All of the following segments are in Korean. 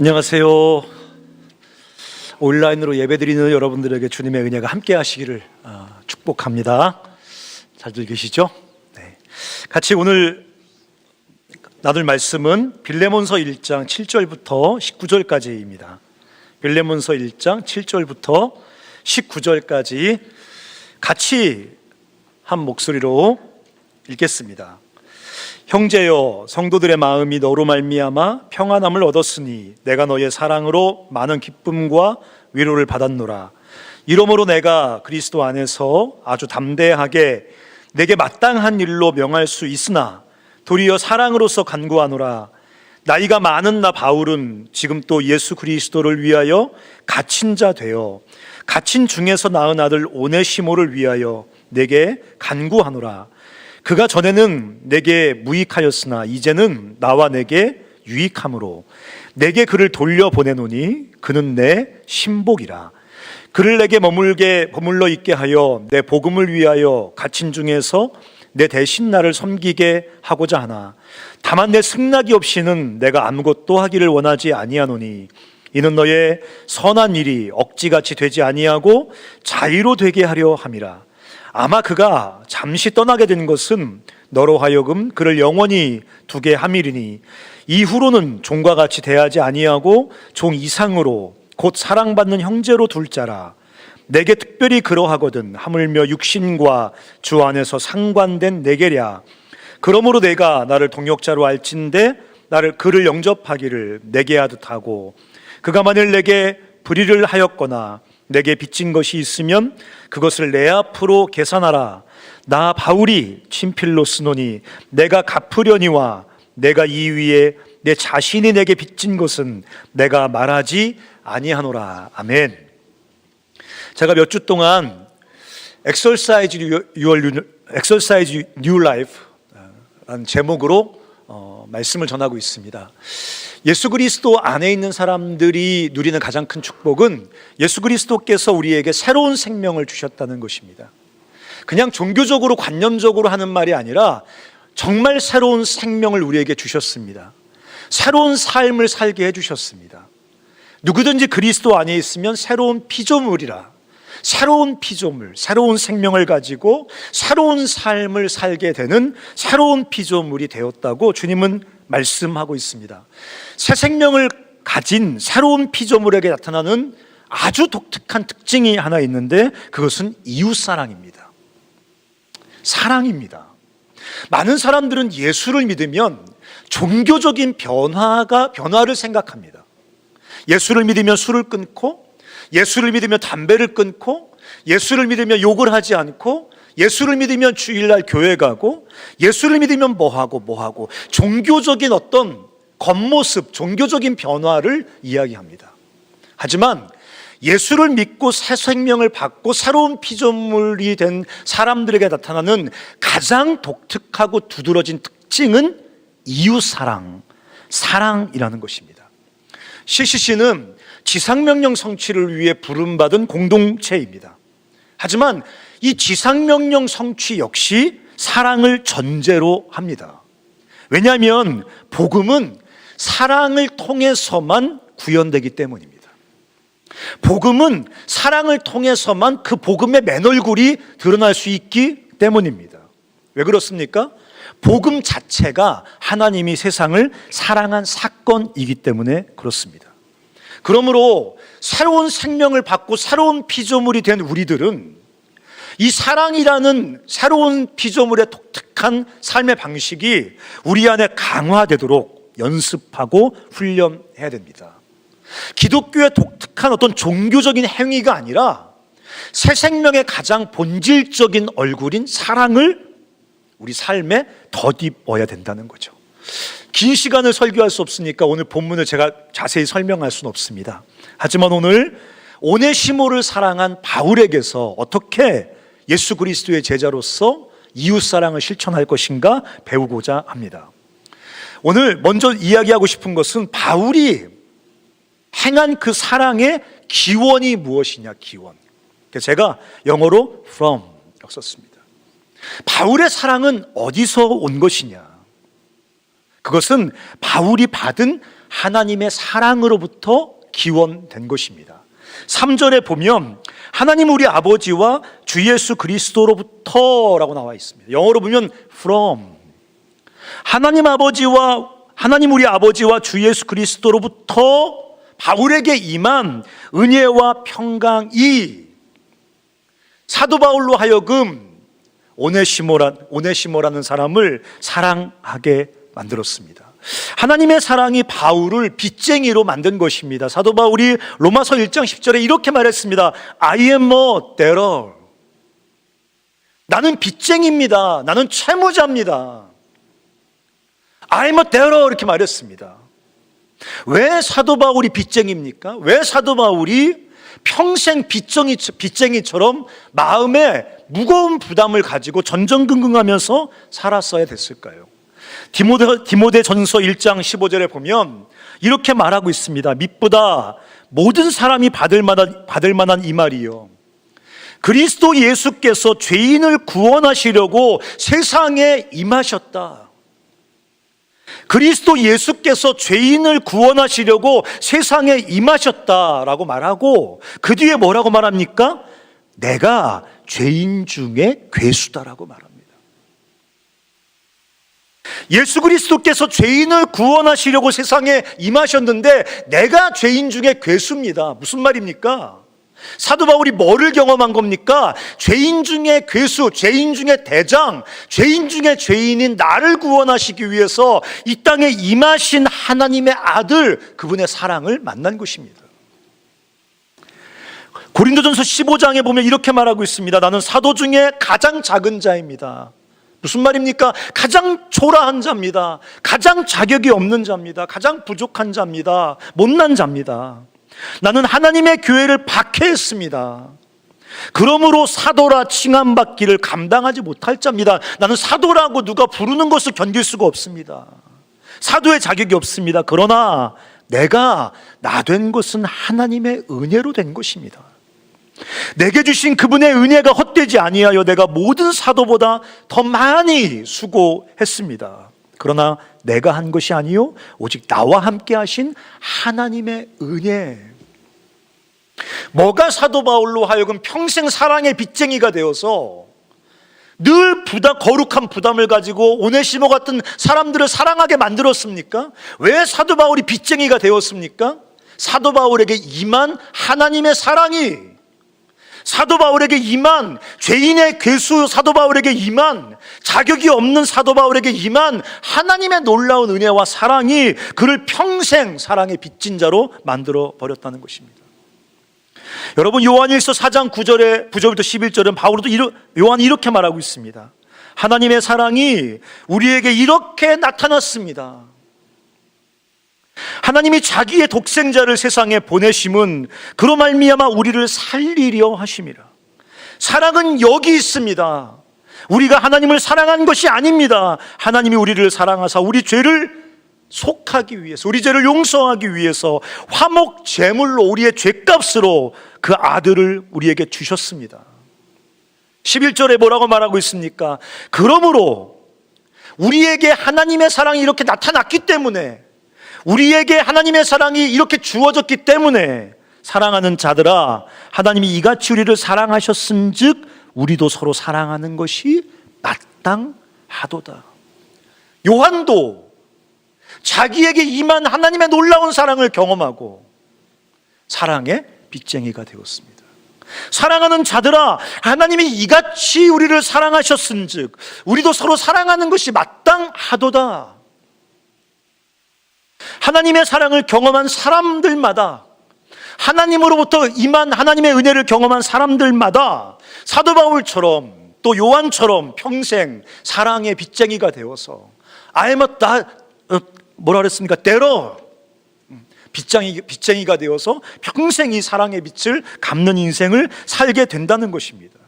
안녕하세요. 온라인으로 예배드리는 여러분들에게 주님의 은혜가 함께 하시기를 축복합니다. 잘들 계시죠? 네. 같이 오늘 나눌 말씀은 빌레몬서 1장 7절부터 19절까지입니다. 빌레몬서 1장 7절부터 19절까지 같이 한 목소리로 읽겠습니다. 형제여, 성도들의 마음이 너로 말미암아 평안함을 얻었으니 내가 너의 사랑으로 많은 기쁨과 위로를 받았노라. 이러므로 내가 그리스도 안에서 아주 담대하게 내게 마땅한 일로 명할 수 있으나 도리어 사랑으로서 간구하노라. 나이가 많은 나 바울은 지금 또 예수 그리스도를 위하여 갇힌 자 되어 갇힌 중에서 낳은 아들 오네시모를 위하여 내게 간구하노라. 그가 전에는 내게 무익하였으나 이제는 나와 내게 유익함으로 내게 그를 돌려보내노니 그는 내 신복이라. 그를 내게 머물러 있게 하여 내 복음을 위하여 갇힌 중에서 내 대신 나를 섬기게 하고자 하나 다만 내 승낙이 없이는 내가 아무것도 하기를 원하지 아니하노니 이는 너의 선한 일이 억지같이 되지 아니하고 자유로 되게 하려 함이라. 아마 그가 잠시 떠나게 된 것은 너로 하여금 그를 영원히 두게 함이리니 이후로는 종과 같이 대하지 아니하고 종 이상으로 곧 사랑받는 형제로 둘 자라. 내게 특별히 그러하거든 하물며 육신과 주 안에서 상관된 내게랴. 그러므로 내가 나를 동역자로 알진대 그를 영접하기를 내게 하듯 하고 그가 만일 내게 불의를 하였거나 내게 빚진 것이 있으면 그것을 내 앞으로 계산하라. 나 바울이 친필로 쓰노니 내가 갚으려니와 내가 이 위에 내 자신이 내게 빚진 것은 내가 말하지 아니하노라. 아멘. 제가 몇 주 동안 Exercise New Life 라는 제목으로 말씀을 전하고 있습니다. 예수 그리스도 안에 있는 사람들이 누리는 가장 큰 축복은 예수 그리스도께서 우리에게 새로운 생명을 주셨다는 것입니다. 그냥 종교적으로 관념적으로 하는 말이 아니라 정말 새로운 생명을 우리에게 주셨습니다. 새로운 삶을 살게 해주셨습니다. 누구든지 그리스도 안에 있으면 새로운 피조물이라. 새로운 피조물, 새로운 생명을 가지고 새로운 삶을 살게 되는 새로운 피조물이 되었다고 주님은 말씀하고 있습니다. 새 생명을 가진 새로운 피조물에게 나타나는 아주 독특한 특징이 하나 있는데 그것은 이웃사랑입니다. 사랑입니다. 많은 사람들은 예수를 믿으면 종교적인 변화를 생각합니다. 예수를 믿으면 술을 끊고, 예수를 믿으면 담배를 끊고, 예수를 믿으면 욕을 하지 않고, 예수를 믿으면 주일날 교회 가고, 예수를 믿으면 뭐하고 종교적인 어떤 겉모습, 종교적인 변화를 이야기합니다. 하지만 예수를 믿고 새 생명을 받고 새로운 피조물이 된 사람들에게 나타나는 가장 독특하고 두드러진 특징은 이웃사랑, 사랑이라는 것입니다. CCC는 지상명령 성취를 위해 부름받은 공동체입니다. 하지만 이 지상명령 성취 역시 사랑을 전제로 합니다. 왜냐하면 복음은 사랑을 통해서만 구현되기 때문입니다. 복음은 사랑을 통해서만 그 복음의 맨얼굴이 드러날 수 있기 때문입니다. 왜 그렇습니까? 복음 자체가 하나님이 세상을 사랑한 사건이기 때문에 그렇습니다. 그러므로 새로운 생명을 받고 새로운 피조물이 된 우리들은 이 사랑이라는 새로운 피조물의 독특한 삶의 방식이 우리 안에 강화되도록 연습하고 훈련해야 됩니다. 기독교의 독특한 어떤 종교적인 행위가 아니라 새 생명의 가장 본질적인 얼굴인 사랑을 우리 삶에 덧입어야 된다는 거죠. 긴 시간을 설교할 수 없으니까 오늘 본문을 제가 자세히 설명할 수는 없습니다. 하지만 오늘 오네시모를 사랑한 바울에게서 어떻게 예수 그리스도의 제자로서 이웃사랑을 실천할 것인가 배우고자 합니다. 오늘 먼저 이야기하고 싶은 것은 바울이 행한 그 사랑의 기원이 무엇이냐, 기원. 그래서 제가 영어로 from 이라고 썼습니다. 바울의 사랑은 어디서 온 것이냐? 그것은 바울이 받은 하나님의 사랑으로부터 기원된 것입니다. 3절에 보면 하나님 우리 아버지와 주 예수 그리스도로부터 라고 나와 있습니다. 영어로 보면 from. 하나님 우리 아버지와 주 예수 그리스도로부터 바울에게 임한 은혜와 평강이 사도 바울로 하여금 오네시모라는 사람을 사랑하게 만들었습니다. 하나님의 사랑이 바울을 빚쟁이로 만든 것입니다. 사도 바울이 로마서 1장 10절에 이렇게 말했습니다. I am a debtor. 나는 빚쟁이입니다. 나는 채무자입니다. I am a debtor 이렇게 말했습니다. 왜 사도 바울이 빚쟁이입니까? 왜 사도 바울이 평생 빚쟁이처럼 마음에 무거운 부담을 가지고 전전긍긍하면서 살았어야 됐을까요? 디모데전서 1장 15절에 보면 이렇게 말하고 있습니다. mit보다 모든 사람이 받을 만한 이 말이요, 그리스도 예수께서 죄인을 구원하시려고 세상에 임하셨다. 그리스도 예수께서 죄인을 구원하시려고 세상에 임하셨다라고 말하고 그 뒤에 뭐라고 말합니까? 내가 죄인 중에 괴수다라고 말합니다. 예수 그리스도께서 죄인을 구원하시려고 세상에 임하셨는데 내가 죄인 중에 괴수입니다. 무슨 말입니까? 사도 바울이 뭐를 경험한 겁니까? 죄인 중에 괴수, 죄인 중에 대장, 죄인 중에 죄인인 나를 구원하시기 위해서 이 땅에 임하신 하나님의 아들, 그분의 사랑을 만난 것입니다. 고린도전서 15장에 보면 이렇게 말하고 있습니다. 나는 사도 중에 가장 작은 자입니다. 무슨 말입니까? 가장 초라한 자입니다. 가장 자격이 없는 자입니다. 가장 부족한 자입니다. 못난 자입니다. 나는 하나님의 교회를 박해했습니다. 그러므로 사도라 칭함받기를 감당하지 못할 자입니다. 나는 사도라고 누가 부르는 것을 견딜 수가 없습니다. 사도의 자격이 없습니다. 그러나 내가 나 된 것은 하나님의 은혜로 된 것입니다. 내게 주신 그분의 은혜가 헛되지 아니하여 내가 모든 사도보다 더 많이 수고했습니다. 그러나 내가 한 것이 아니요 오직 나와 함께 하신 하나님의 은혜. 뭐가 사도 바울로 하여금 평생 사랑의 빚쟁이가 되어서 늘 거룩한 부담을 가지고 오네시모 같은 사람들을 사랑하게 만들었습니까? 왜 사도 바울이 빚쟁이가 되었습니까? 사도 바울에게 임한 하나님의 사랑이, 사도 바울에게 임한 죄인의 괴수 사도 바울에게 임한 자격이 없는 사도 바울에게 임한 하나님의 놀라운 은혜와 사랑이 그를 평생 사랑의 빚진 자로 만들어 버렸다는 것입니다. 여러분, 요한일서 4장 9절부터 11절은 요한이 이렇게 말하고 있습니다. 하나님의 사랑이 우리에게 이렇게 나타났습니다. 하나님이 자기의 독생자를 세상에 보내심은 그로 말미암아 우리를 살리려 하심이라. 사랑은 여기 있습니다. 우리가 하나님을 사랑한 것이 아닙니다. 하나님이 우리를 사랑하사 우리 죄를 속하기 위해서, 우리 죄를 용서하기 위해서 화목 제물로, 우리의 죄값으로 그 아들을 우리에게 주셨습니다. 11절에 뭐라고 말하고 있습니까? 그러므로 우리에게 하나님의 사랑이 이렇게 나타났기 때문에, 우리에게 하나님의 사랑이 이렇게 주어졌기 때문에 사랑하는 자들아, 하나님이 이같이 우리를 사랑하셨은즉 우리도 서로 사랑하는 것이 마땅하도다. 요한도 자기에게 임한 하나님의 놀라운 사랑을 경험하고 사랑의 빚쟁이가 되었습니다. 사랑하는 자들아, 하나님이 이같이 우리를 사랑하셨은즉 우리도 서로 사랑하는 것이 마땅하도다. 하나님의 사랑을 경험한 사람들마다, 하나님으로부터 임한 하나님의 은혜를 경험한 사람들마다 사도 바울처럼 또 요한처럼 평생 사랑의 빚쟁이가 되어서 뭐라 그랬습니까? 데러 빚쟁이가 되어서 평생 이 사랑의 빚을 갚는 인생을 살게 된다는 것입니다.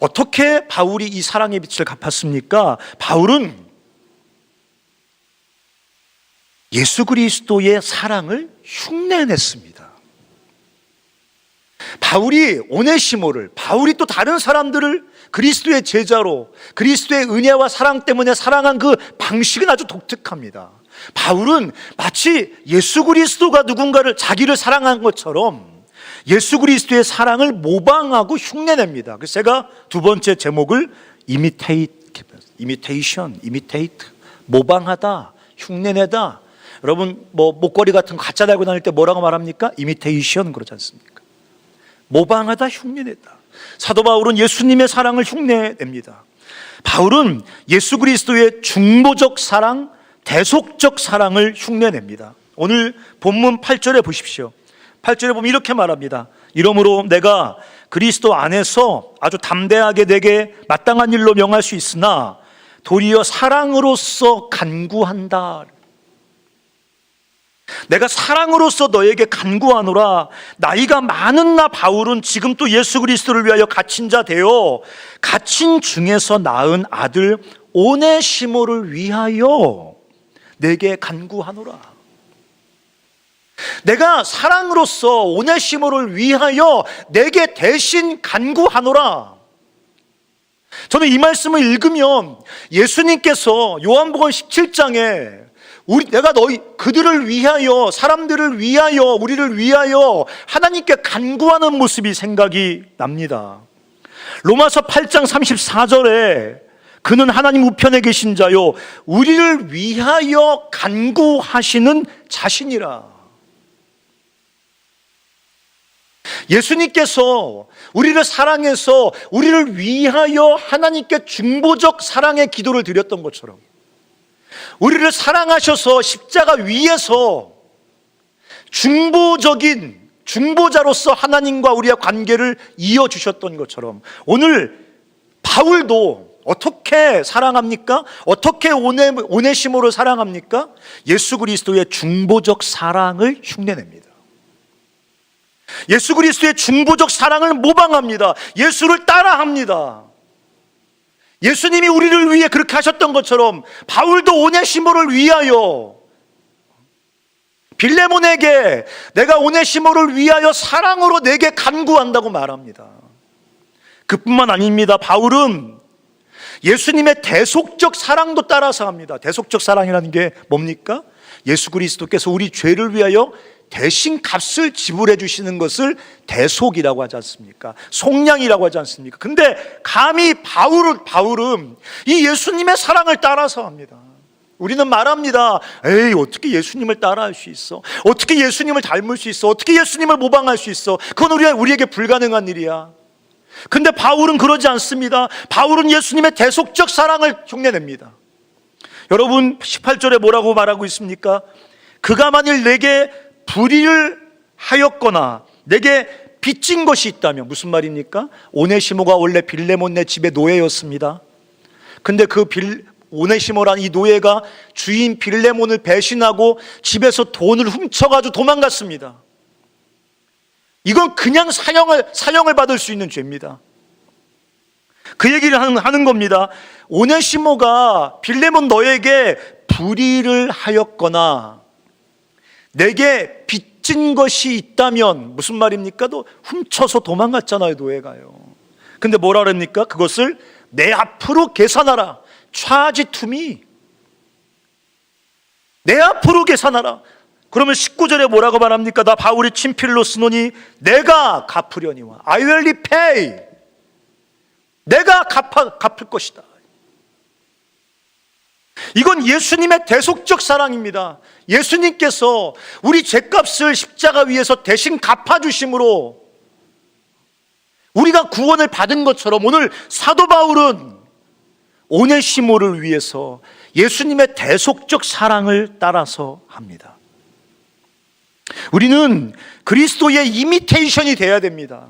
어떻게 바울이 이 사랑의 빚을 갚았습니까? 바울은 예수 그리스도의 사랑을 흉내냈습니다. 바울이 오네시모를, 바울이 또 다른 사람들을 그리스도의 제자로 그리스도의 은혜와 사랑 때문에 사랑한 그 방식은 아주 독특합니다. 바울은 마치 예수 그리스도가 누군가를, 자기를 사랑한 것처럼 예수 그리스도의 사랑을 모방하고 흉내냅니다. 그래서 제가 두 번째 제목을 imitation, 모방하다, 흉내내다. 여러분 목걸이 같은 거 가짜 달고 다닐 때 뭐라고 말합니까? imitation 그러지 않습니까? 모방하다, 흉내내다. 사도 바울은 예수님의 사랑을 흉내냅니다. 바울은 예수 그리스도의 중보적 사랑, 대속적 사랑을 흉내냅니다. 오늘 본문 8절에 보십시오. 8절에 보면 이렇게 말합니다. 이러므로 내가 그리스도 안에서 아주 담대하게 내게 마땅한 일로 명할 수 있으나 도리어 사랑으로서 간구한다. 내가 사랑으로서 너에게 간구하노라. 나이가 많은 나 바울은 지금 또 예수 그리스도를 위하여 갇힌 자 되어 갇힌 중에서 낳은 아들 오네시모를 위하여 내게 간구하노라. 내가 사랑으로서 오네시모를 위하여 내게 대신 간구하노라. 저는 이 말씀을 읽으면 예수님께서 요한복음 17장에 내가 그들을 위하여, 사람들을 위하여, 우리를 위하여 하나님께 간구하는 모습이 생각이 납니다. 로마서 8장 34절에 그는 하나님 우편에 계신 자요 우리를 위하여 간구하시는 자신이라. 예수님께서 우리를 사랑해서 우리를 위하여 하나님께 중보적 사랑의 기도를 드렸던 것처럼 우리를 사랑하셔서 십자가 위에서 중보자로서 하나님과 우리의 관계를 이어주셨던 것처럼 오늘 바울도 어떻게 사랑합니까? 어떻게 오네시모를 사랑합니까? 예수 그리스도의 중보적 사랑을 흉내냅니다. 예수 그리스도의 중보적 사랑을 모방합니다. 예수를 따라합니다. 예수님이 우리를 위해 그렇게 하셨던 것처럼 바울도 오네시모를 위하여 빌레몬에게 내가 오네시모를 위하여 사랑으로 내게 간구한다고 말합니다. 그뿐만 아닙니다. 바울은 예수님의 대속적 사랑도 따라서 합니다. 대속적 사랑이라는 게 뭡니까? 예수 그리스도께서 우리 죄를 위하여 대신 값을 지불해 주시는 것을 대속이라고 하지 않습니까? 속량이라고 하지 않습니까? 근데 감히 바울은 이 예수님의 사랑을 따라서 합니다. 우리는 말합니다. 에이, 어떻게 예수님을 따라할 수 있어? 어떻게 예수님을 닮을 수 있어? 어떻게 예수님을 모방할 수 있어? 그건 우리에게 불가능한 일이야. 근데 바울은 그러지 않습니다. 바울은 예수님의 대속적 사랑을 흉내냅니다. 여러분 18절에 뭐라고 말하고 있습니까? 그가 만일 내게 불의를 하였거나 내게 빚진 것이 있다면, 무슨 말입니까? 오네시모가 원래 빌레몬네 집의 노예였습니다. 근데 오네시모라는 이 노예가 주인 빌레몬을 배신하고 집에서 돈을 훔쳐가지고 도망갔습니다. 이건 그냥 사형을 받을 수 있는 죄입니다. 그 얘기를 하는 겁니다. 오네시모가 빌레몬 너에게 불의를 하였거나 내게 빚진 것이 있다면, 무슨 말입니까? 또 훔쳐서 도망갔잖아요, 노예가요. 근데 뭐라 그럽니까? 그것을 내 앞으로 계산하라. charge to me. 내 앞으로 계산하라. 그러면 19절에 뭐라고 말합니까? 나 바울이 친필로 쓰노니 내가 갚으려니와 I will repay. 내가 갚을 것이다. 이건 예수님의 대속적 사랑입니다. 예수님께서 우리 죄값을 십자가 위에서 대신 갚아주심으로 우리가 구원을 받은 것처럼 오늘 사도 바울은 오네시모를 위해서 예수님의 대속적 사랑을 따라서 합니다. 우리는 그리스도의 이미테이션이 되어야 됩니다.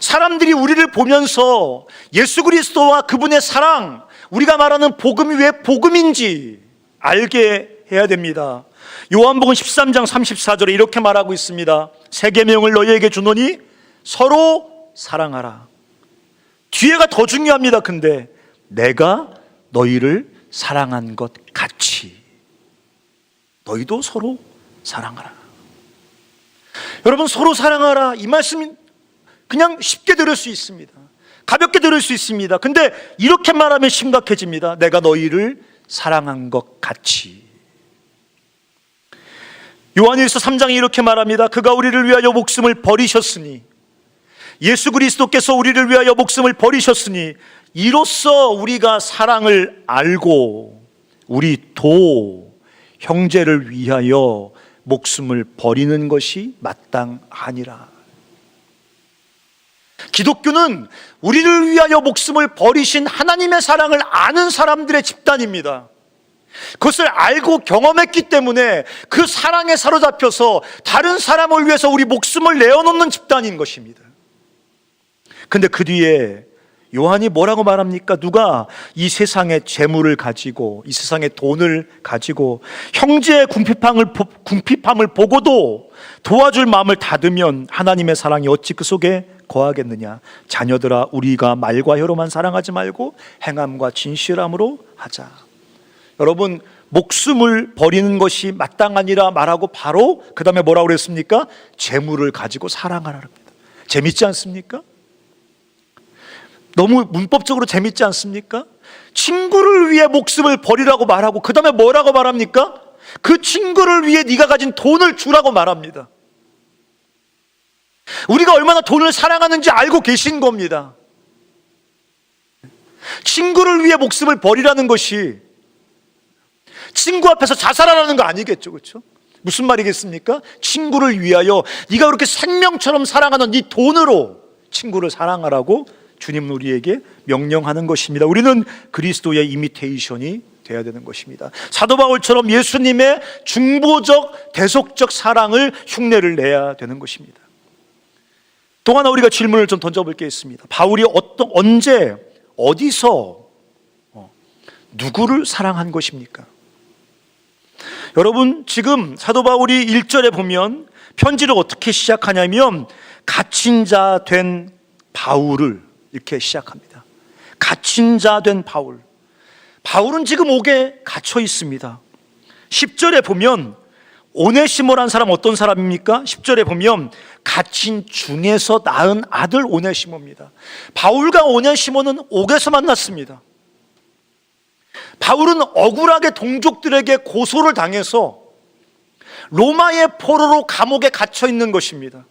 사람들이 우리를 보면서 예수 그리스도와 그분의 사랑, 우리가 말하는 복음이 왜 복음인지 알게 해야 됩니다. 요한복음 13장 34절에 이렇게 말하고 있습니다. 새 계명을 너희에게 주노니 서로 사랑하라. 뒤에가 더 중요합니다. 근데 내가 너희를 사랑한 것 같이 너희도 서로 사랑하라. 여러분, 서로 사랑하라, 이 말씀이 그냥 쉽게 들을 수 있습니다. 가볍게 들을 수 있습니다. 근데 이렇게 말하면 심각해집니다. 내가 너희를 사랑한 것 같이. 요한일서 3장이 이렇게 말합니다. 그가 우리를 위하여 목숨을 버리셨으니, 예수 그리스도께서 우리를 위하여 목숨을 버리셨으니 이로써 우리가 사랑을 알고 우리 도 형제를 위하여 목숨을 버리는 것이 마땅하니라. 기독교는 우리를 위하여 목숨을 버리신 하나님의 사랑을 아는 사람들의 집단입니다. 그것을 알고 경험했기 때문에 그 사랑에 사로잡혀서 다른 사람을 위해서 우리 목숨을 내어놓는 집단인 것입니다. 근데 그 뒤에 요한이 뭐라고 말합니까? 누가 이 세상의 재물을 가지고, 이 세상의 돈을 가지고 형제의 궁핍함을 보고도 도와줄 마음을 닫으면 하나님의 사랑이 어찌 그 속에 거하겠느냐. 자녀들아, 우리가 말과 혀로만 사랑하지 말고 행함과 진실함으로 하자. 여러분, 목숨을 버리는 것이 마땅하니라 말하고 바로 그 다음에 뭐라고 그랬습니까? 재물을 가지고 사랑하라 합니다. 재밌지 않습니까? 너무 문법적으로 재밌지 않습니까? 친구를 위해 목숨을 버리라고 말하고 그 다음에 뭐라고 말합니까? 그 친구를 위해 네가 가진 돈을 주라고 말합니다. 우리가 얼마나 돈을 사랑하는지 알고 계신 겁니다. 친구를 위해 목숨을 버리라는 것이 친구 앞에서 자살하라는 거 아니겠죠, 그렇죠? 무슨 말이겠습니까? 친구를 위하여 네가 그렇게 생명처럼 사랑하는 네 돈으로 친구를 사랑하라고 주님은 우리에게 명령하는 것입니다. 우리는 그리스도의 이미테이션이 되어야 되는 것입니다. 사도 바울처럼 예수님의 중보적 대속적 사랑을 흉내를 내야 되는 것입니다. 또 하나 우리가 질문을 좀 던져볼 게 있습니다. 바울이 언제 어디서 누구를 사랑한 것입니까? 여러분, 지금 사도 바울이 1절에 보면 편지를 어떻게 시작하냐면 갇힌 자 된 바울을 이렇게 시작합니다. 갇힌 자 된 바울. 바울은 지금 옥에 갇혀 있습니다. 10절에 보면 오네시모라는 사람 어떤 사람입니까? 10절에 보면 갇힌 중에서 낳은 아들 오네시모입니다. 바울과 오네시모는 옥에서 만났습니다. 바울은 억울하게 동족들에게 고소를 당해서 로마의 포로로 감옥에 갇혀 있는 것입니다.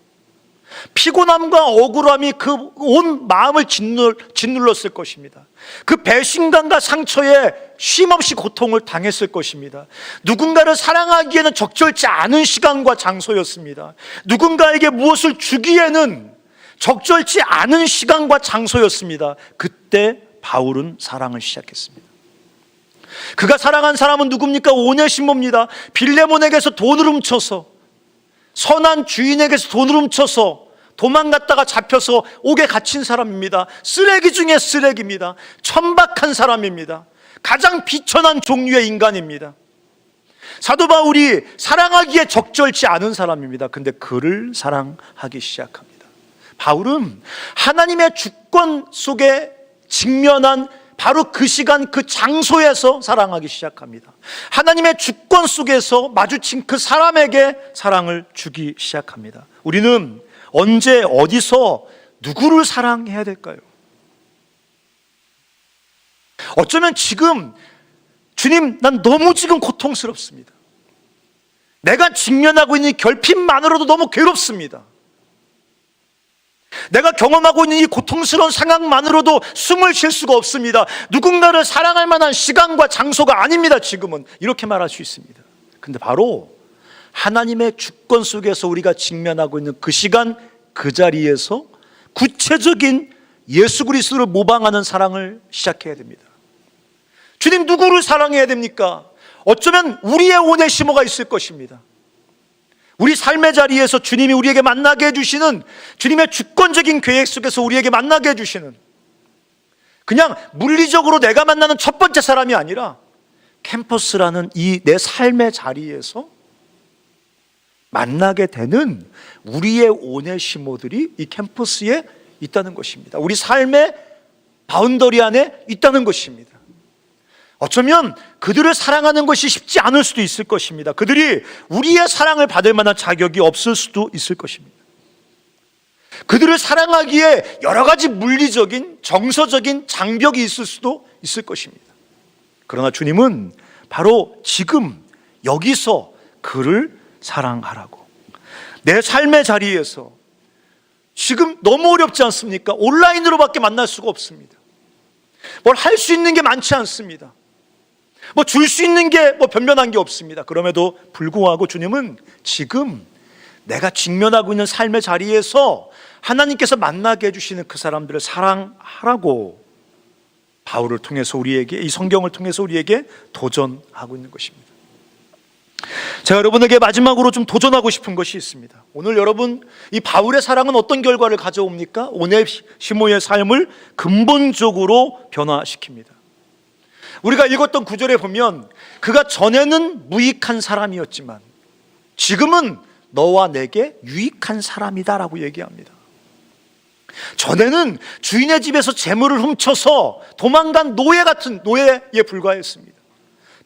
피곤함과 억울함이 그 온 마음을 짓눌렀을 것입니다. 그 배신감과 상처에 쉼없이 고통을 당했을 것입니다. 누군가를 사랑하기에는 적절치 않은 시간과 장소였습니다. 누군가에게 무엇을 주기에는 적절치 않은 시간과 장소였습니다. 그때 바울은 사랑을 시작했습니다. 그가 사랑한 사람은 누굽니까? 오네시모입니다. 빌레몬에게서 돈을 훔쳐서, 선한 주인에게서 돈을 훔쳐서 도망갔다가 잡혀서 옥에 갇힌 사람입니다. 쓰레기 중에 쓰레기입니다. 천박한 사람입니다. 가장 비천한 종류의 인간입니다. 사도 바울이 사랑하기에 적절치 않은 사람입니다. 근데 그를 사랑하기 시작합니다. 바울은 하나님의 주권 속에 직면한 바로 그 시간 그 장소에서 사랑하기 시작합니다. 하나님의 주권 속에서 마주친 그 사람에게 사랑을 주기 시작합니다. 우리는 언제 어디서 누구를 사랑해야 될까요? 어쩌면 지금 주님, 난 너무 지금 고통스럽습니다. 내가 직면하고 있는 이 결핍만으로도 너무 괴롭습니다. 내가 경험하고 있는 이 고통스러운 상황만으로도 숨을 쉴 수가 없습니다. 누군가를 사랑할 만한 시간과 장소가 아닙니다. 지금은 이렇게 말할 수 있습니다. 근데 바로 하나님의 주권 속에서 우리가 직면하고 있는 그 시간 그 자리에서 구체적인 예수 그리스도를 모방하는 사랑을 시작해야 됩니다. 주님, 누구를 사랑해야 됩니까? 어쩌면 우리의 오네시모가 있을 것입니다. 우리 삶의 자리에서 주님이 우리에게 만나게 해주시는, 주님의 주권적인 계획 속에서 우리에게 만나게 해주시는, 그냥 물리적으로 내가 만나는 첫 번째 사람이 아니라 캠퍼스라는 이 내 삶의 자리에서 만나게 되는 우리의 오네시모들이 이 캠퍼스에 있다는 것입니다. 우리 삶의 바운더리 안에 있다는 것입니다. 어쩌면 그들을 사랑하는 것이 쉽지 않을 수도 있을 것입니다. 그들이 우리의 사랑을 받을 만한 자격이 없을 수도 있을 것입니다. 그들을 사랑하기에 여러 가지 물리적인, 정서적인 장벽이 있을 수도 있을 것입니다. 그러나 주님은 바로 지금 여기서 그를 사랑하라고, 내 삶의 자리에서 지금 너무 어렵지 않습니까? 온라인으로밖에 만날 수가 없습니다. 뭘 할 수 있는 게 많지 않습니다. 뭐 줄 수 있는 게 뭐 변변한 게 없습니다. 그럼에도 불구하고 주님은 지금 내가 직면하고 있는 삶의 자리에서 하나님께서 만나게 해주시는 그 사람들을 사랑하라고 바울을 통해서 우리에게, 이 성경을 통해서 우리에게 도전하고 있는 것입니다. 제가 여러분에게 마지막으로 좀 도전하고 싶은 것이 있습니다. 오늘 여러분, 이 바울의 사랑은 어떤 결과를 가져옵니까? 오네시모의 삶을 근본적으로 변화시킵니다. 우리가 읽었던 구절에 보면 그가 전에는 무익한 사람이었지만 지금은 너와 내게 유익한 사람이다라고 얘기합니다. 전에는 주인의 집에서 재물을 훔쳐서 도망간 노예 같은 노예에 불과했습니다.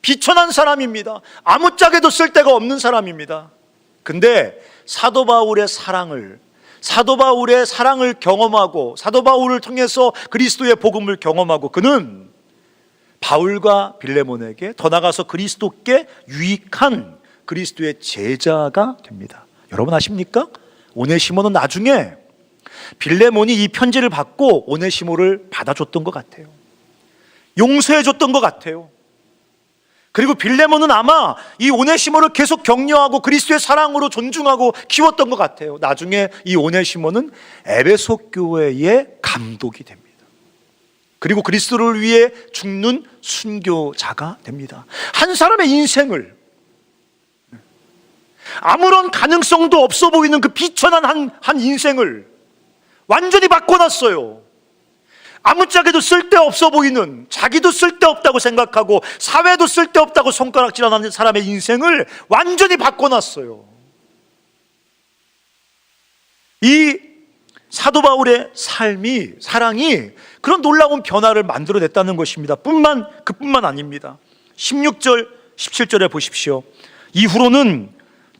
비천한 사람입니다. 아무짝에도 쓸데가 없는 사람입니다. 근데 사도 바울의 사랑을 경험하고 사도 바울을 통해서 그리스도의 복음을 경험하고 그는 바울과 빌레몬에게, 더 나아가서 그리스도께 유익한 그리스도의 제자가 됩니다. 여러분 아십니까? 오네시모는 나중에 빌레몬이 이 편지를 받고 오네시모를 받아줬던 것 같아요. 용서해줬던 것 같아요. 그리고 빌레몬은 아마 이 오네시모를 계속 격려하고 그리스도의 사랑으로 존중하고 키웠던 것 같아요. 나중에 이 오네시모는 에베소 교회의 감독이 됩니다. 그리고 그리스도를 위해 죽는 순교자가 됩니다. 한 사람의 인생을, 아무런 가능성도 없어 보이는 그 비천한 한 인생을 완전히 바꿔놨어요. 아무짝에도 쓸데없어 보이는, 자기도 쓸데없다고 생각하고 사회도 쓸데없다고 손가락질하는 사람의 인생을 완전히 바꿔놨어요. 이 사도 바울의 사랑이 그런 놀라운 변화를 만들어냈다는 것입니다. 그뿐만 아닙니다. 16절, 17절에 보십시오. 이후로는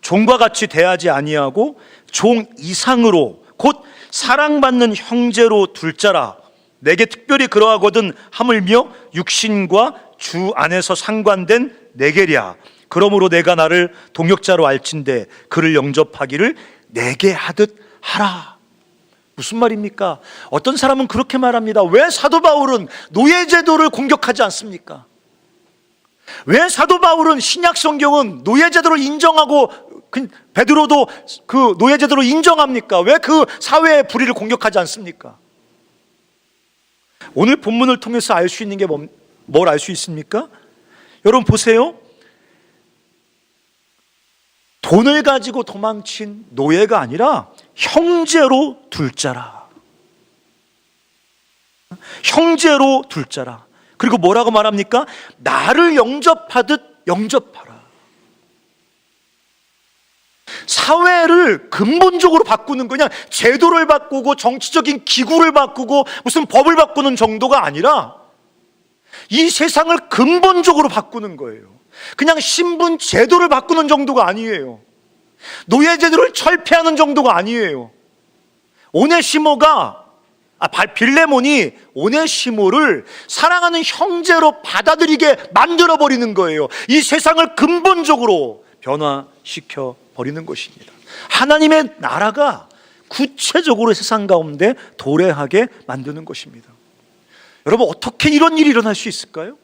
종과 같이 대하지 아니하고 종 이상으로 곧 사랑받는 형제로 둘 자라. 내게 특별히 그러하거든 하물며 육신과 주 안에서 상관된 내게랴. 그러므로 내가 나를 동역자로 알진대 그를 영접하기를 내게 하듯 하라. 무슨 말입니까? 어떤 사람은 그렇게 말합니다. 왜 사도 바울은 노예제도를 공격하지 않습니까? 왜 사도 바울은 신약 성경은 노예제도를 인정하고 베드로도 그 노예제도를 인정합니까? 왜 그 사회의 불의를 공격하지 않습니까? 오늘 본문을 통해서 알 수 있는 게 뭘 알 수 있습니까? 여러분 보세요. 돈을 가지고 도망친 노예가 아니라 형제로 둘 자라. 형제로 둘 자라. 그리고 뭐라고 말합니까? 나를 영접하듯 영접하라. 사회를 근본적으로 바꾸는, 그냥 제도를 바꾸고 정치적인 기구를 바꾸고 무슨 법을 바꾸는 정도가 아니라 이 세상을 근본적으로 바꾸는 거예요. 그냥 신분 제도를 바꾸는 정도가 아니에요. 노예 제도를 철폐하는 정도가 아니에요. 빌레몬이 오네시모를 사랑하는 형제로 받아들이게 만들어버리는 거예요. 이 세상을 근본적으로 변화시켜 버리는 것입니다. 하나님의 나라가 구체적으로 세상 가운데 도래하게 만드는 것입니다. 여러분, 어떻게 이런 일이 일어날 수 있을까요?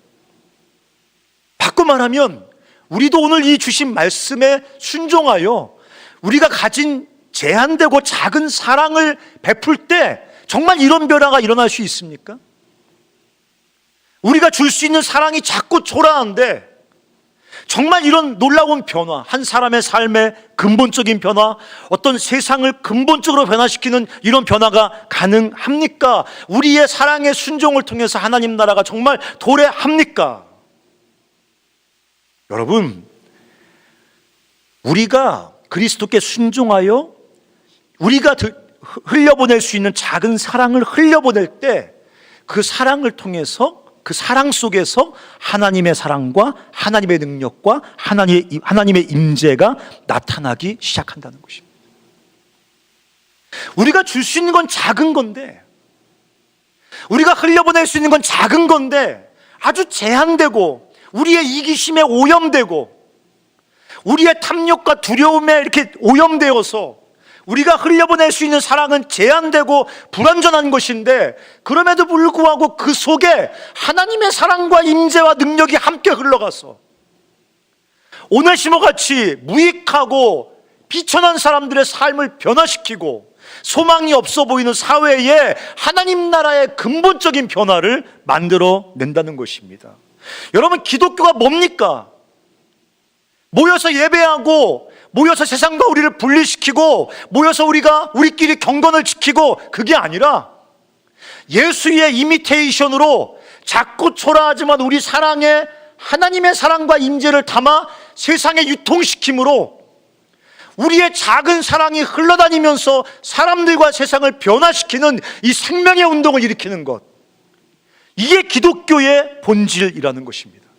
바꿔 말하면 우리도 오늘 이 주신 말씀에 순종하여 우리가 가진 제한되고 작은 사랑을 베풀 때 정말 이런 변화가 일어날 수 있습니까? 우리가 줄 수 있는 사랑이 작고 초라한데 정말 이런 놀라운 변화, 한 사람의 삶의 근본적인 변화, 어떤 세상을 근본적으로 변화시키는 이런 변화가 가능합니까? 우리의 사랑의 순종을 통해서 하나님 나라가 정말 도래합니까? 여러분, 우리가 그리스도께 순종하여 우리가 흘려보낼 수 있는 작은 사랑을 흘려보낼 때 그 사랑을 통해서 그 사랑 속에서 하나님의 사랑과 하나님의 능력과 하나님의 임재가 나타나기 시작한다는 것입니다. 우리가 줄 수 있는 건 작은 건데, 우리가 흘려보낼 수 있는 건 작은 건데 아주 제한되고, 우리의 이기심에 오염되고, 우리의 탐욕과 두려움에 이렇게 오염되어서 우리가 흘려보낼 수 있는 사랑은 제한되고 불완전한 것인데, 그럼에도 불구하고 그 속에 하나님의 사랑과 임재와 능력이 함께 흘러가서 오네시모 같이 무익하고 비천한 사람들의 삶을 변화시키고 소망이 없어 보이는 사회에 하나님 나라의 근본적인 변화를 만들어 낸다는 것입니다. 여러분, 기독교가 뭡니까? 모여서 예배하고, 모여서 세상과 우리를 분리시키고, 모여서 우리끼리 경건을 지키고, 그게 아니라 예수의 이미테이션으로 작고 초라하지만 우리 사랑에 하나님의 사랑과 임재를 담아 세상에 유통시킴으로 우리의 작은 사랑이 흘러다니면서 사람들과 세상을 변화시키는 이 생명의 운동을 일으키는 것, 이게 기독교의 본질이라는 것입니다.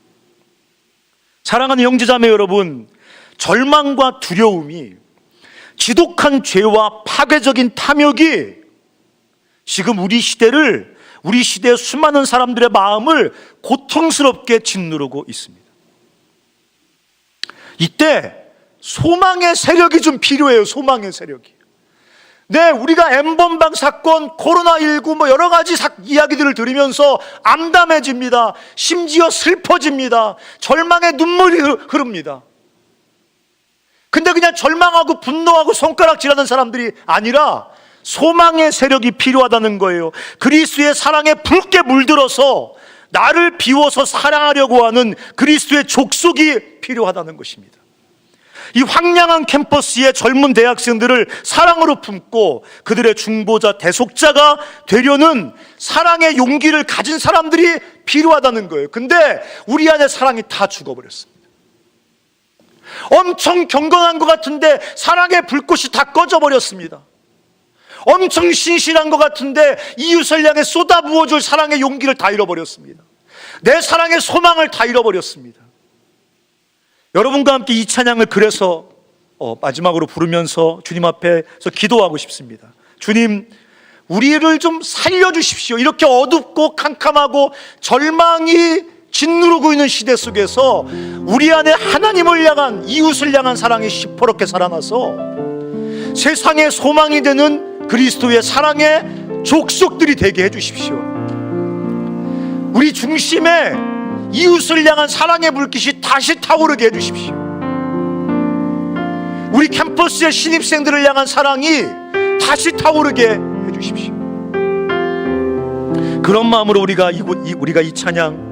사랑하는 형제자매 여러분, 절망과 두려움이, 지독한 죄와 파괴적인 탐욕이 지금 우리 시대의 수많은 사람들의 마음을 고통스럽게 짓누르고 있습니다. 이때 소망의 세력이 좀 필요해요. 소망의 세력이. 네, 우리가 N번방 사건, 코로나19 여러 가지 이야기들을 들으면서 암담해집니다. 심지어 슬퍼집니다. 절망의 눈물이 흐릅니다. 근데 그냥 절망하고 분노하고 손가락질하는 사람들이 아니라 소망의 세력이 필요하다는 거예요. 그리스도의 사랑에 붉게 물들어서 나를 비워서 사랑하려고 하는 그리스도의 족속이 필요하다는 것입니다. 이 황량한 캠퍼스의 젊은 대학생들을 사랑으로 품고 그들의 중보자, 대속자가 되려는 사랑의 용기를 가진 사람들이 필요하다는 거예요. 근데 우리 안에 사랑이 다 죽어버렸습니다. 엄청 경건한 것 같은데 사랑의 불꽃이 다 꺼져버렸습니다. 엄청 신실한 것 같은데 이웃을 향해 쏟아부어줄 사랑의 용기를 다 잃어버렸습니다. 내 사랑의 소망을 다 잃어버렸습니다. 여러분과 함께 이 찬양을 그래서 마지막으로 부르면서 주님 앞에서 기도하고 싶습니다. 주님, 우리를 좀 살려주십시오. 이렇게 어둡고 캄캄하고 절망이 짓누르고 있는 시대 속에서 우리 안에 하나님을 향한, 이웃을 향한 사랑이 시퍼렇게 살아나서 세상의 소망이 되는 그리스도의 사랑의 족속들이 되게 해주십시오. 우리 중심에 이웃을 향한 사랑의 불빛이 다시 타오르게 해주십시오. 우리 캠퍼스의 신입생들을 향한 사랑이 다시 타오르게 해주십시오. 그런 마음으로 우리가 이 찬양,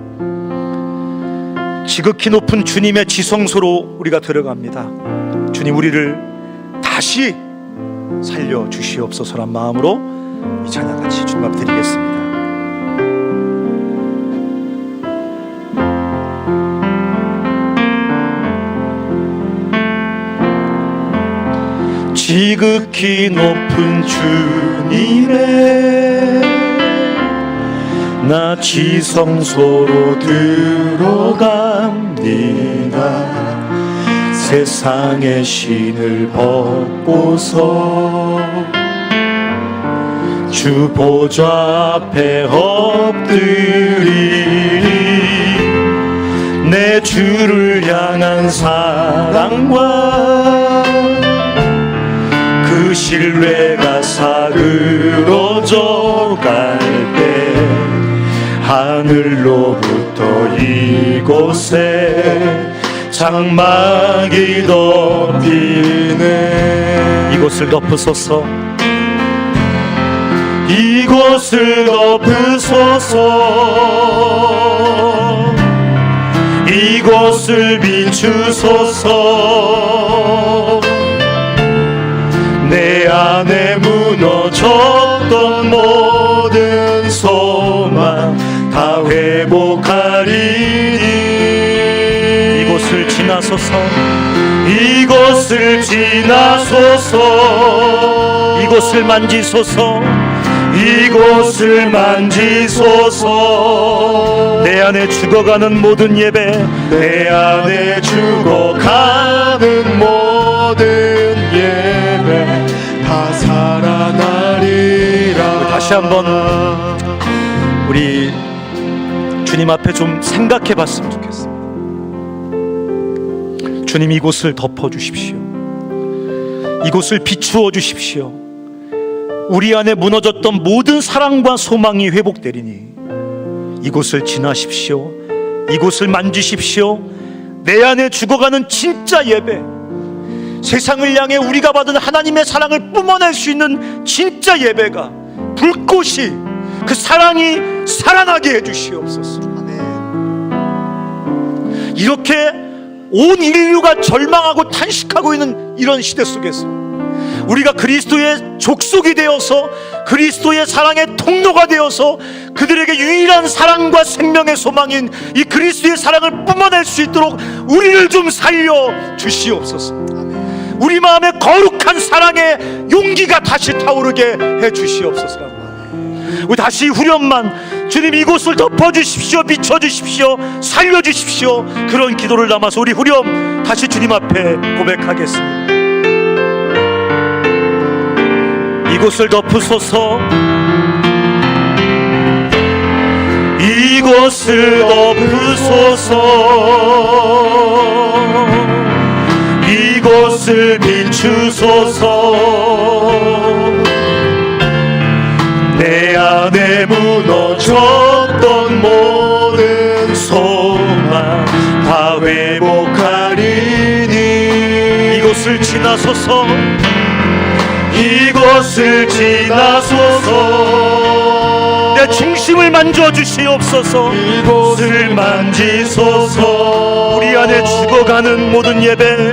지극히 높은 주님의 지성소로 우리가 들어갑니다. 주님, 우리를 다시 살려주시옵소서란 마음으로 이 찬양 같이 주님 앞에 드리겠습니다. 지극히 높은 주님의 나 지성소로 들어갑니다. 세상의 신을 벗고서 주 보좌 앞에 엎드리니 내 주를 향한 사랑과 그 신뢰가 사그러져 갈 때 하늘로부터 이곳에 장막이 덮이네. 이곳을 덮으소서, 이곳을 덮으소서, 이곳을 비추소서. 내 안에 무너졌던 모든 소망 다 회복하리니 이곳을 지나소서, 이곳을 지나소서, 이곳을 만지소서, 이곳을 만지소서. 내 안에 죽어가는 모든 예배, 내 안에 죽어가는 모든 예배 다 살아나리라. 다시 한번 우리 주님 앞에 좀 생각해 봤으면 좋겠습니다. 주님, 이곳을 덮어 주십시오. 이곳을 비추어 주십시오. 우리 안에 무너졌던 모든 사랑과 소망이 회복되리니 이곳을 지나십시오. 이곳을 만지십시오. 내 안에 죽어가는 진짜 예배, 세상을 향해 우리가 받은 하나님의 사랑을 뿜어낼 수 있는 진짜 예배가, 불꽃이, 그 사랑이 살아나게 해주시옵소서. 이렇게 온 인류가 절망하고 탄식하고 있는 이런 시대 속에서 우리가 그리스도의 족속이 되어서 그리스도의 사랑의 통로가 되어서 그들에게 유일한 사랑과 생명의 소망인 이 그리스도의 사랑을 뿜어낼 수 있도록 우리를 좀 살려 주시옵소서. 우리 마음에 거룩한 사랑의 용기가 다시 타오르게 해 주시옵소서. 우리 다시 후렴만, 주님 이곳을 덮어주십시오, 비춰주십시오, 살려주십시오, 그런 기도를 담아서 우리 후렴 다시 주님 앞에 고백하겠습니다. 이곳을 덮으소서. 이곳을 덮으소서. 이곳을 비추소서. 내 안에 무너졌던 모든 소망 다 회복하리니 이곳을 지나소서. 이곳을 지나소서. 내 중심을 만져주시옵소서. 이곳을 만지소서. 우리 안에 죽어가는 모든 예배,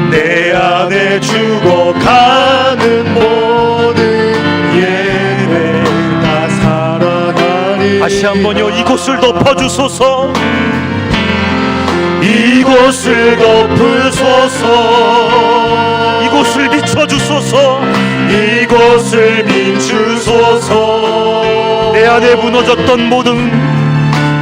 내 안에 죽어가는 모든 예배 다 살아나리. 다시 한번요. 이곳을 덮어주소서. 이곳을 덮으소서. 이곳을 비춰주소서. 이곳을 비추소서. 내 안에 무너졌던 모든,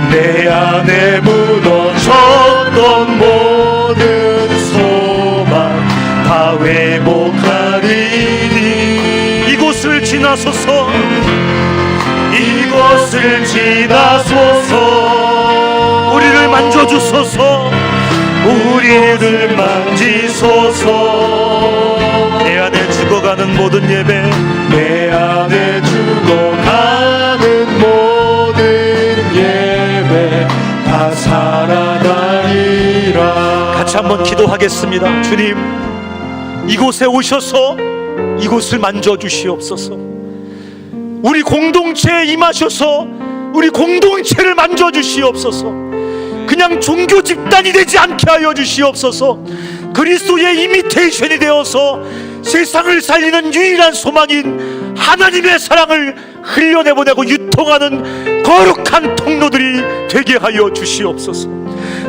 내 안에 무너졌던 모든 소망 다 회복하리니 이곳을 지나소서. 이곳을 지나소서. 우리를 만져주소서. 우리를 만지소서. 내 안에 죽어가는 모든 예배, 내 안에 죽어가는 모든 예배 다 살아나리라. 같이 한번 기도하겠습니다. 주님, 이곳에 오셔서 이곳을 만져주시옵소서. 우리 공동체에 임하셔서 우리 공동체를 만져주시옵소서. 그냥 종교 집단이 되지 않게 하여 주시옵소서. 그리스도의 이미테이션이 되어서 세상을 살리는 유일한 소망인 하나님의 사랑을 흘려내보내고 유통하는 거룩한 통로들이 되게 하여 주시옵소서.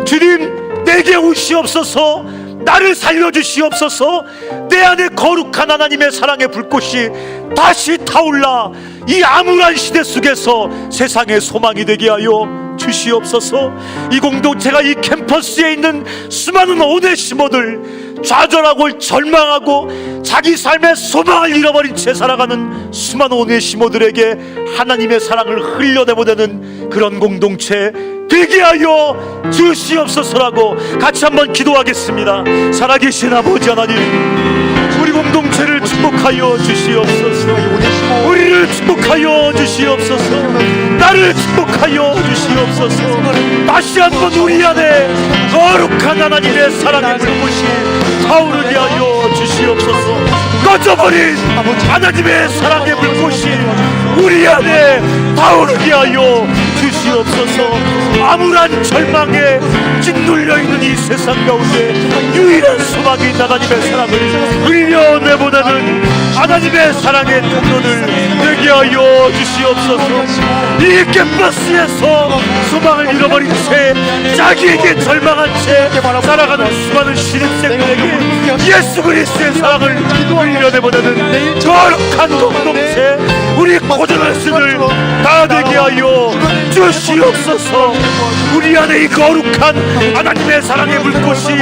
주님, 내게 오시옵소서. 나를 살려주시옵소서. 내 안에 거룩한 하나님의 사랑의 불꽃이 다시 타올라 이 암울한 시대 속에서 세상의 소망이 되게 하여 주시옵소서. 이 공동체가 이 캠퍼스에 있는 수많은 오네시모들, 좌절하고 절망하고 자기 삶의 소망을 잃어버린 채 살아가는 수많은 오네시모들에게 하나님의 사랑을 흘려내보내는 그런 공동체 되게 하여 주시옵소서라고 같이 한번 기도하겠습니다. 살아계신 아버지 하나님, 우리 공동체를 축복하여 주시옵소서. 우리를 축복하여 주시옵소서. 나를 축복하여 주시옵소서. 다시 한번 우리 안에 거룩한 하나님의 사랑의 불꽃이 타오르게 하여 주시옵소서. 꺼져버린 하나님의 사랑의 불꽃이 우리 안에 타오르게 하여 주시옵소서. 주시옵소서. 암울한 절망에 짓눌려 있는 이 세상 가운데 유일한 소망인 하나님의 사랑을 흘려내보내는 하나님의 사랑의 통로를 되게 하여 주시옵소서. 이 캠퍼스에서 소망을 잃어버린 채 자기에게 절망한 채 살아가는 수많은 신입생들에게 예수 그리스도의 사랑을 흘려내보내는 거룩한 공동체 우리 고등학생을 다 되게 하여 주시옵소서. 우리 안에 이 거룩한 하나님의 사랑의 불꽃이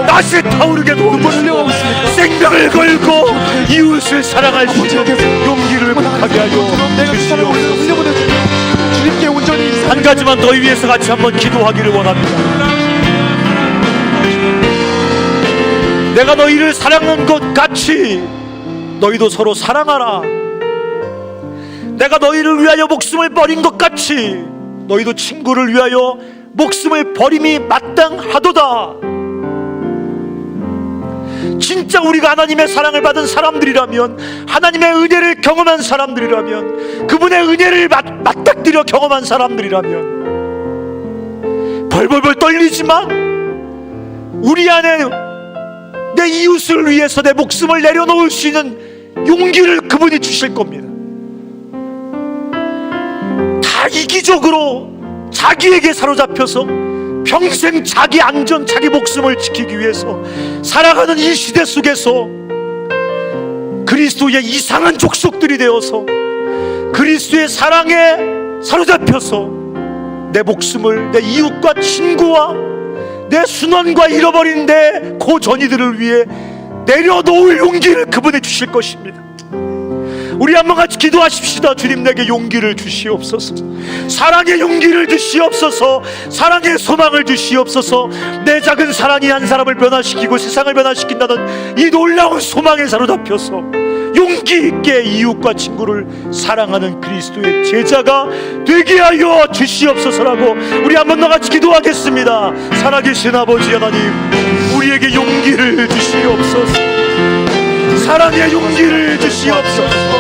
다시 타오르게 도우시고 생명을 걸고 이웃을 사랑할 수 있는 용기를 복하게 하여 주시옵소서. 한 가지만 너희 위해서 같이 한번 기도하기를 원합니다. 내가 너희를 사랑한 것 같이 너희도 서로 사랑하라. 내가 너희를 위하여 목숨을 버린 것 같이 너희도 친구를 위하여 목숨을 버림이 마땅하도다. 진짜 우리가 하나님의 사랑을 받은 사람들이라면, 하나님의 은혜를 경험한 사람들이라면, 그분의 은혜를 맞닥뜨려 경험한 사람들이라면 벌벌벌 떨리지만 우리 안에 내 이웃을 위해서 내 목숨을 내려놓을 수 있는 용기를 그분이 주실 겁니다. 다 이기적으로 자기에게 사로잡혀서 평생 자기 안전, 자기 목숨을 지키기 위해서 살아가는 이 시대 속에서 그리스도의 이상한 족속들이 되어서 그리스도의 사랑에 사로잡혀서 내 목숨을 내 이웃과 친구와 내 순환과 잃어버린 내 고전이들을 위해 내려놓을 용기를 그분이 주실 것입니다. 우리 한번 같이 기도하십시다. 주님, 내게 용기를 주시옵소서. 사랑의 용기를 주시옵소서. 사랑의 소망을 주시옵소서. 내 작은 사랑이 한 사람을 변화시키고 세상을 변화시킨다는 이 놀라운 소망에 사로잡혀서 용기 있게 이웃과 친구를 사랑하는 그리스도의 제자가 되게 하여 주시옵소서라고 우리 한번 더 같이 기도하겠습니다. 살아계신 아버지 하나님, 우리에게 용기를 주시옵소서. 사랑의 용기를 주시옵소서.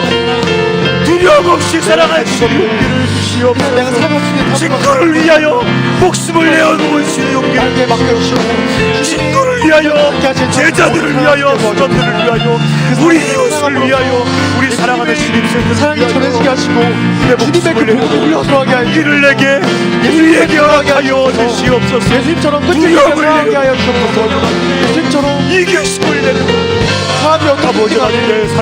두려움 없이 사랑할 수 있는 용기를 주시옵소서. 친구를 위하여 목숨을 내어놓을 수 있는 용기를 주시옵소서. 친구를 위하여, 제자들을 위하여, 수전들을 위하여, 우리 이웃을 위하여, 우리 사랑하는 신입생들을 사랑이 전해지게 하시고 내 목숨을 내어놓을 용기를 내게 우리에게 허락하여 주시옵소서. 예수님처럼 두려움을 하게 하여 주옵소서. 예수님처럼 이기심을 내는 사람이 아버지 하나님,